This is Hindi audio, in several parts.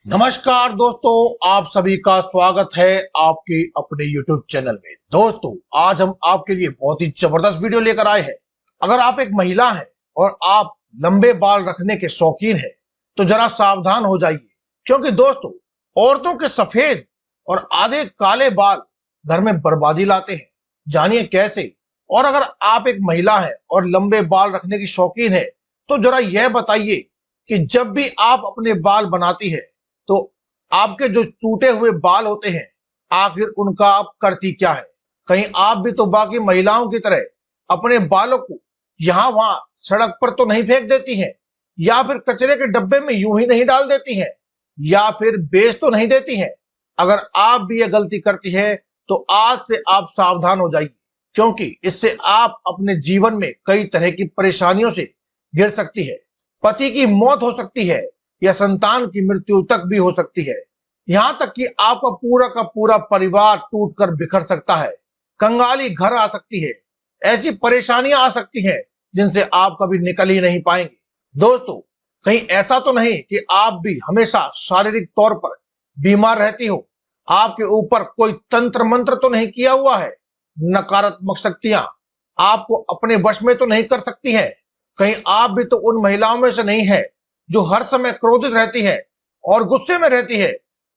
नमस्कार दोस्तों, आप सभी का स्वागत है आपके अपने YouTube चैनल में। दोस्तों, आज हम आपके लिए बहुत ही जबरदस्त वीडियो लेकर आए हैं। अगर आप एक महिला हैं और आप लंबे बाल रखने के शौकीन हैं तो जरा सावधान हो जाइए, क्योंकि दोस्तों औरतों के सफेद और आधे काले बाल घर में बर्बादी लाते हैं। जानिए कैसे। और अगर आप एक महिला हैं और लंबे बाल रखने की शौकीन है तो जरा यह बताइए कि जब भी आप अपने बाल बनाती है तो आपके जो टूटे हुए बाल होते हैं, आखिर उनका आप करती क्या है? कहीं आप भी तो बाकी महिलाओं की तरह अपने बालों को यहाँ वहां सड़क पर तो नहीं फेंक देती हैं, या फिर कचरे के डब्बे में यूं ही नहीं डाल देती हैं, या फिर बेच तो नहीं देती हैं? अगर आप भी यह गलती करती है तो आज से आप सावधान हो जाइए, क्योंकि इससे आप अपने जीवन में कई तरह की परेशानियों से घिर सकती है। पति की मौत हो सकती है या संतान की मृत्यु तक भी हो सकती है। यहां तक कि आपका पूरा का पूरा परिवार टूटकर बिखर सकता है, कंगाली घर आ सकती है। ऐसी परेशानियां आ सकती हैं जिनसे आप कभी निकल ही नहीं पाएंगे। दोस्तों, कहीं ऐसा तो नहीं कि आप भी हमेशा शारीरिक तौर पर बीमार रहती हो? आपके ऊपर कोई तंत्र मंत्र तो नहीं किया हुआ है? नकारात्मक शक्तियां आपको अपने वश में तो नहीं कर सकती हैं? कहीं आप भी तो उन महिलाओं में से नहीं है जो हर समय क्रोधित रहती है और गुस्से में रहती है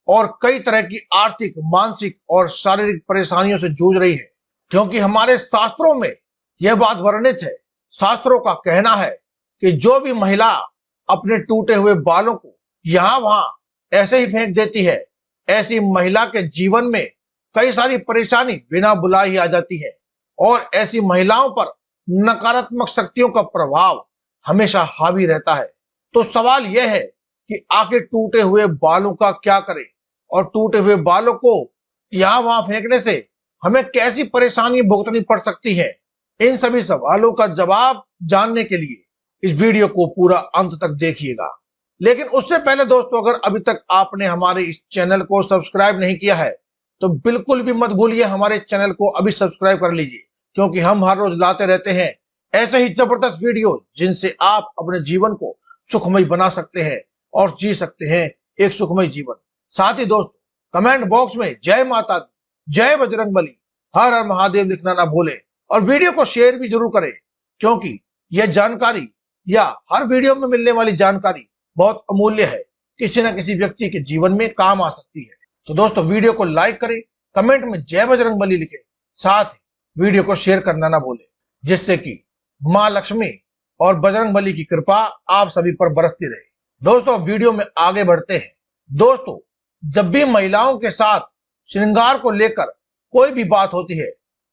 और कई तरह की आर्थिक, मानसिक और शारीरिक परेशानियों से जूझ रही है? क्योंकि हमारे शास्त्रों में यह बात वर्णित है। शास्त्रों का कहना है कि जो भी महिला अपने टूटे हुए बालों को यहां वहां ऐसे ही फेंक देती है, ऐसी महिला के जीवन में कई सारी परेशानी बिना बुलाए ही आ जाती है और ऐसी महिलाओं पर नकारात्मक शक्तियों का प्रभाव हमेशा हावी रहता है। तो सवाल यह है कि आखिर टूटे हुए बालों का क्या करें, और टूटे हुए बालों को यहां वहां फेंकने से हमें कैसी परेशानी भुगतनी पड़ सकती है? इन सभी सवालों का जवाब जानने के लिए इस वीडियो को पूरा अंत तक देखिएगा। लेकिन उससे पहले दोस्तों, अगर अभी तक आपने हमारे इस चैनल को सब्सक्राइब नहीं किया है तो बिल्कुल भी मत भूलिए हमारे चैनल को अभी सब्सक्राइब कर लीजिए, क्योंकि हम हर रोज लाते रहते हैं ऐसे ही जबरदस्त वीडियो जिनसे आप अपने जीवन को सुखमय बना सकते हैं और जी सकते हैं एक सुखमय जीवन। साथ ही दोस्तों, कमेंट बॉक्स में जय माता दी, जय बजरंगबली, हर हर महादेव लिखना ना भूलें और वीडियो को शेयर भी जरूर करें, क्योंकि यह जानकारी या हर वीडियो में मिलने वाली जानकारी बहुत अमूल्य है, किसी न किसी व्यक्ति के जीवन में काम आ सकती है। तो दोस्तों, वीडियो को लाइक करें, कमेंट में जय बजरंगबली लिखें, साथ ही वीडियो को शेयर करना ना भूलें, जिससे कि माँ लक्ष्मी और बजरंगबली की कृपा आप सभी पर बरसती रहे। दोस्तों, वीडियो में आगे बढ़ते हैं। दोस्तों, जब भी महिलाओं के साथ श्रृंगार को लेकर कोई भी बात होती है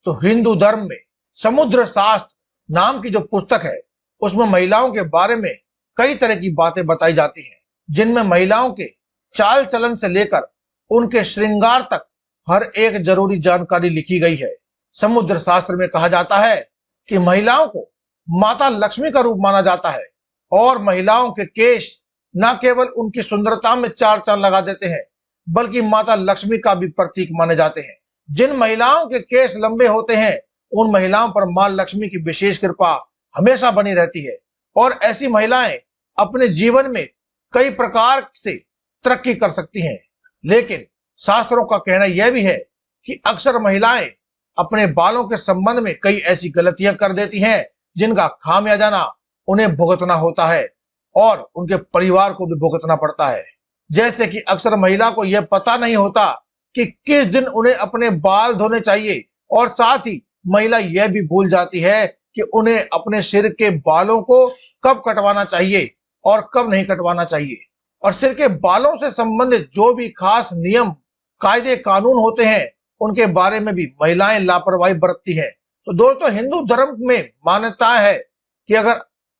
तो हिंदू धर्म में समुद्र शास्त्र नाम की जो पुस्तक है उसमें महिलाओं के बारे में कई तरह की बातें बताई जाती हैं, जिनमें महिलाओं के चाल चलन से लेकर उनके श्रृंगार तक हर एक जरूरी जानकारी लिखी गई है। समुद्र शास्त्र में कहा जाता है कि महिलाओं को माता लक्ष्मी का रूप माना जाता है और महिलाओं के केश न केवल उनकी सुंदरता में चार चांद लगा देते हैं, बल्कि माता लक्ष्मी का भी प्रतीक माने जाते हैं। जिन महिलाओं के केश लंबे होते हैं उन महिलाओं पर मां लक्ष्मी की विशेष कृपा हमेशा बनी रहती है और ऐसी महिलाएं अपने जीवन में कई प्रकार से तरक्की कर सकती हैं। लेकिन शास्त्रों का कहना यह भी है कि अक्सर महिलाएं अपने बालों के संबंध में कई ऐसी गलतियां कर देती हैं जिनका खामियाजाना उन्हें भुगतना होता है और उनके परिवार को भी भुगतना पड़ता है। जैसे कि अक्सर महिला को यह पता नहीं होता कि किस दिन उन्हें अपने बाल धोने चाहिए, और साथ ही महिला यह भी भूल जाती है कि उन्हें अपने सिर के बालों को कब कटवाना चाहिए और कब नहीं कटवाना चाहिए। और सिर के बालों से संबंधित जो भी खास नियम, कायदे, कानून होते हैं उनके बारे में भी महिलाएं लापरवाही बरतती हैं। तो दोस्तों, हिंदू धर्म में मान्यता है कि अगर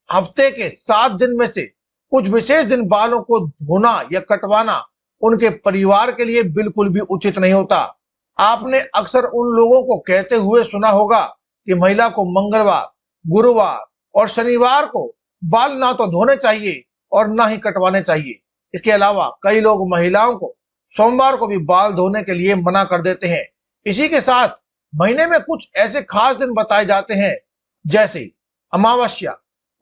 हफ्ते के 7 दिन में से कुछ विशेष दिन बालों को धोना या कटवाना उनके परिवार के लिए बिल्कुल भी उचित नहीं होता। आपने अक्सर उन लोगों को कहते हुए सुना होगा कि महिला को मंगलवार, गुरुवार और शनिवार को बाल ना तो धोने चाहिए और ना ही कटवाने चाहिए। इसके अलावा कई लोग महिलाओं को सोमवार को भी बाल धोने के लिए मना कर देते हैं। इसी के साथ महीने में कुछ ऐसे खास दिन बताए जाते हैं, जैसे अमावस्या,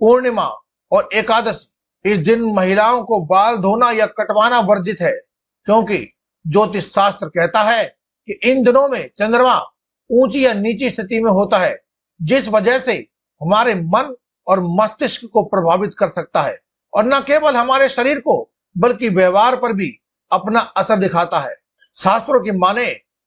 पूर्णिमा और एकादशी। इस दिन महिलाओं को बाल धोना या कटवाना वर्जित है। क्योंकि ज्योतिष शास्त्र कहता है कि इन दिनों में चंद्रमा ऊंची या नीची स्थिति में होता है, जिस वजह से हमारे मन और मस्तिष्क को प्रभावित कर सकता है और न केवल हमारे शरीर को बल्कि व्यवहार पर भी अपना असर दिखाता है। शास्त्रों की माने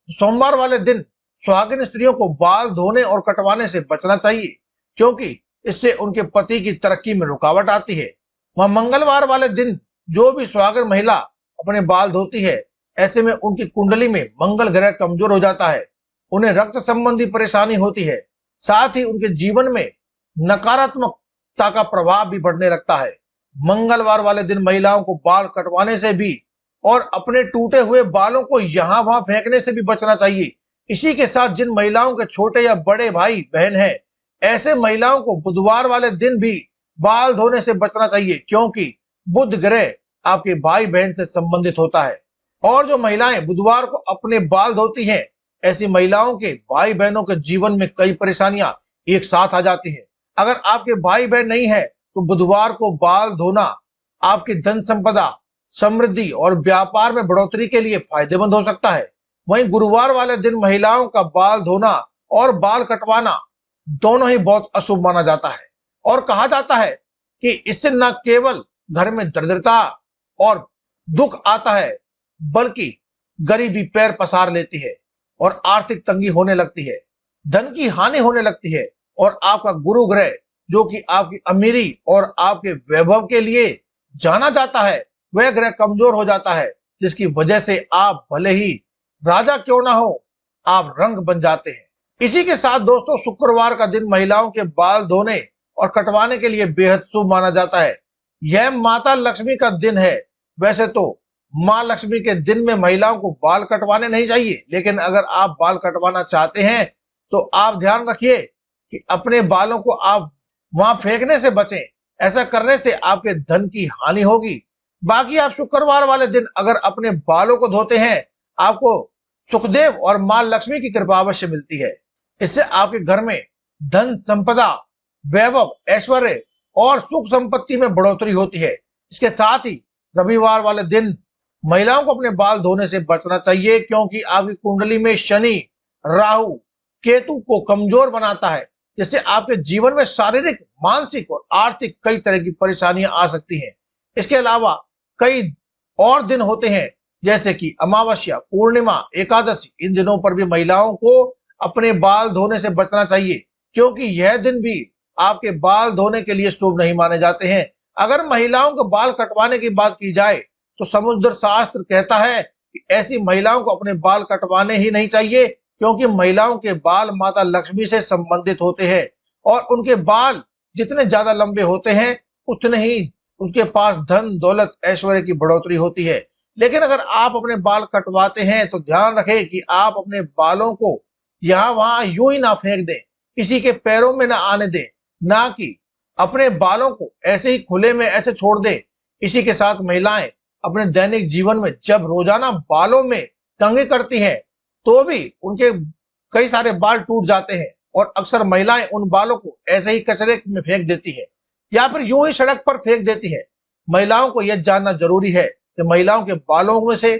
सोमवार वाले दिन सुहागिन स्त्रियों को बाल धोने और कटवाने से बचना चाहिए, क्योंकि इससे उनके पति की तरक्की में रुकावट आती है। वह मंगलवार वाले दिन जो भी सुहागिन महिला अपने बाल धोती है, ऐसे में उनकी कुंडली में मंगल ग्रह कमजोर हो जाता है, उन्हें रक्त संबंधी परेशानी होती है, साथ ही उनके जीवन में नकारात्मकता का प्रभाव भी बढ़ने लगता है। मंगलवार वाले दिन महिलाओं को बाल कटवाने से भी और अपने टूटे हुए बालों को यहाँ वहां फेंकने से भी बचना चाहिए। इसी के साथ जिन महिलाओं के छोटे या बड़े भाई बहन हैं, ऐसे महिलाओं को बुधवार वाले दिन भी बाल धोने से बचना चाहिए, क्योंकि बुध ग्रह आपके भाई बहन से संबंधित होता है। और जो महिलाएं बुधवार को अपने बाल धोती हैं, ऐसी महिलाओं के भाई बहनों के जीवन में कई परेशानियां एक साथ आ जाती हैं। अगर आपके भाई बहन नहीं है तो बुधवार को बाल धोना आपकी धन संपदा, समृद्धि और व्यापार में बढ़ोतरी के लिए फायदेमंद हो सकता है। वहीं गुरुवार वाले दिन महिलाओं का बाल धोना और बाल कटवाना दोनों ही बहुत अशुभ माना जाता है और कहा जाता है कि इससे न केवल घर में दरिद्रता और दुख आता है, बल्कि गरीबी पैर पसार लेती है और आर्थिक तंगी होने लगती है, धन की हानि होने लगती है और आपका गुरु ग्रह जो कि आपकी अमीरी और आपके वैभव के लिए जाना जाता है, वह ग्रह कमजोर हो जाता है, जिसकी वजह से आप भले ही राजा क्यों ना हो, आप रंग बन जाते हैं। इसी के साथ दोस्तों, शुक्रवार का दिन महिलाओं के बाल धोने और कटवाने के लिए बेहद शुभ माना जाता है। यह माता लक्ष्मी का दिन है। वैसे तो माँ लक्ष्मी के दिन में महिलाओं को बाल कटवाने नहीं चाहिए, लेकिन अगर आप बाल कटवाना चाहते हैं तो आप ध्यान रखिए कि अपने बालों को आप वहां फेंकने से बचें। ऐसा करने से आपके धन की हानि होगी। बाकी आप शुक्रवार वाले दिन अगर अपने बालों को धोते हैं, आपको सुखदेव और मां लक्ष्मी की कृपा अवश्य मिलती है। इससे आपके घर में धन संपदा, वैभव, ऐश्वर्य और सुख संपत्ति में बढ़ोतरी होती है। इसके साथ ही रविवार वाले दिन महिलाओं को अपने बाल धोने से बचना चाहिए, क्योंकि आपकी कुंडली में शनि, राहु, केतु को कमजोर बनाता है, जिससे आपके जीवन में शारीरिक, मानसिक और आर्थिक कई तरह की परेशानियां आ सकती हैं। इसके अलावा कई और दिन होते हैं, जैसे कि अमावस्या, पूर्णिमा, एकादशी। इन दिनों पर भी महिलाओं को अपने बाल धोने से बचना चाहिए, क्योंकि यह दिन भी आपके बाल धोने के लिए शुभ नहीं माने जाते हैं। अगर महिलाओं को बाल कटवाने की बात की जाए तो समुद्र शास्त्र कहता है कि ऐसी महिलाओं को अपने बाल कटवाने ही नहीं चाहिए, क्योंकि महिलाओं के बाल माता लक्ष्मी से संबंधित होते हैं और उनके बाल जितने ज्यादा लंबे होते हैं, उतने ही उसके पास धन, दौलत, ऐश्वर्य की बढ़ोतरी होती है। लेकिन अगर आप अपने बाल कटवाते हैं तो ध्यान रखें कि आप अपने बालों को यहाँ वहां यूं ही ना फेंक दें, किसी के पैरों में ना आने दें, ना कि अपने बालों को ऐसे ही खुले में ऐसे छोड़ दें। इसी के साथ महिलाएं अपने दैनिक जीवन में जब रोजाना बालों में कंघी करती हैं, तो भी उनके कई सारे बाल टूट जाते हैं और अक्सर महिलाएं उन बालों को ऐसे ही कचरे में फेंक देती है या फिर यूं ही सड़क पर फेंक देती है। महिलाओं को यह जानना जरूरी है कि महिलाओं के बालों में से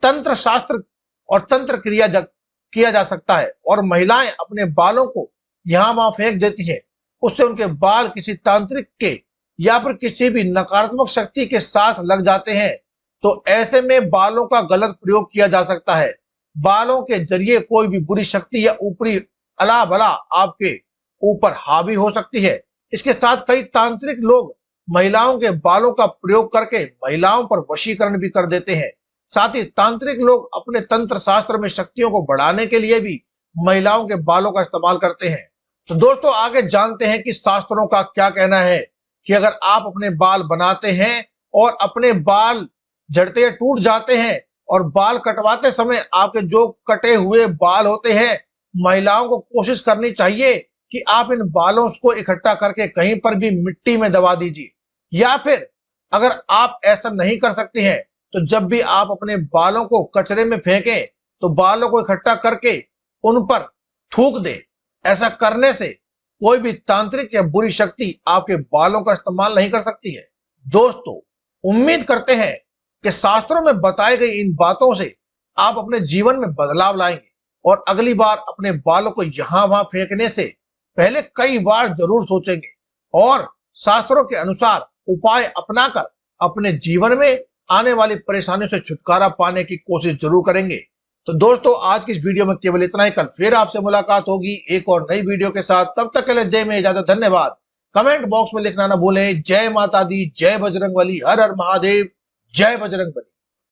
तंत्र शास्त्र और तंत्र किया जा सकता है और महिलाएं अपने बालों को यहाँ वहां फेंक देती है, उससे उनके बाल किसी तांत्रिक के या फिर किसी भी नकारात्मक शक्ति के साथ लग जाते हैं। तो ऐसे में बालों का गलत प्रयोग किया जा सकता है। बालों के जरिए कोई भी बुरी शक्ति या ऊपरी अला भला आपके ऊपर हावी हो सकती है। इसके साथ कई तांत्रिक लोग महिलाओं के बालों का प्रयोग करके महिलाओं पर वशीकरण भी कर देते हैं। साथ ही तांत्रिक लोग अपने तंत्र शास्त्र में शक्तियों को बढ़ाने के लिए भी महिलाओं के बालों का इस्तेमाल करते हैं। तो दोस्तों, आगे जानते हैं कि शास्त्रों का क्या कहना है कि अगर आप अपने बाल बनाते हैं और अपने बाल झड़ते या टूट जाते हैं और बाल कटवाते समय आपके जो कटे हुए बाल होते हैं, महिलाओं को कोशिश करनी चाहिए कि आप इन बालों को इकट्ठा करके कहीं पर भी मिट्टी में दबा दीजिए, या फिर अगर आप ऐसा नहीं कर सकते हैं तो जब भी आप अपने बालों को कचरे में फेंकें तो बालों को इकट्ठा करके उन पर थूक दें। ऐसा करने से कोई भी तांत्रिक या बुरी शक्ति आपके बालों का इस्तेमाल नहीं कर सकती है। दोस्तों, उम्मीद करते हैं कि शास्त्रों में बताई गई इन बातों से आप अपने जीवन में बदलाव लाएंगे और अगली बार अपने बालों को यहां वहां फेंकने से पहले कई बार जरूर सोचेंगे और शास्त्रों के अनुसार उपाय अपनाकर अपने जीवन में आने वाली परेशानियों से छुटकारा पाने की कोशिश जरूर करेंगे। तो दोस्तों, आज की इस वीडियो में केवल इतना ही। कल फिर आपसे मुलाकात होगी एक और नई वीडियो के साथ। तब तक के लिए दे में इजाजत। धन्यवाद। कमेंट बॉक्स में लिखना ना भूलें। जय माता दी, जय बजरंगबली, हर हर महादेव, जय बजरंगबली।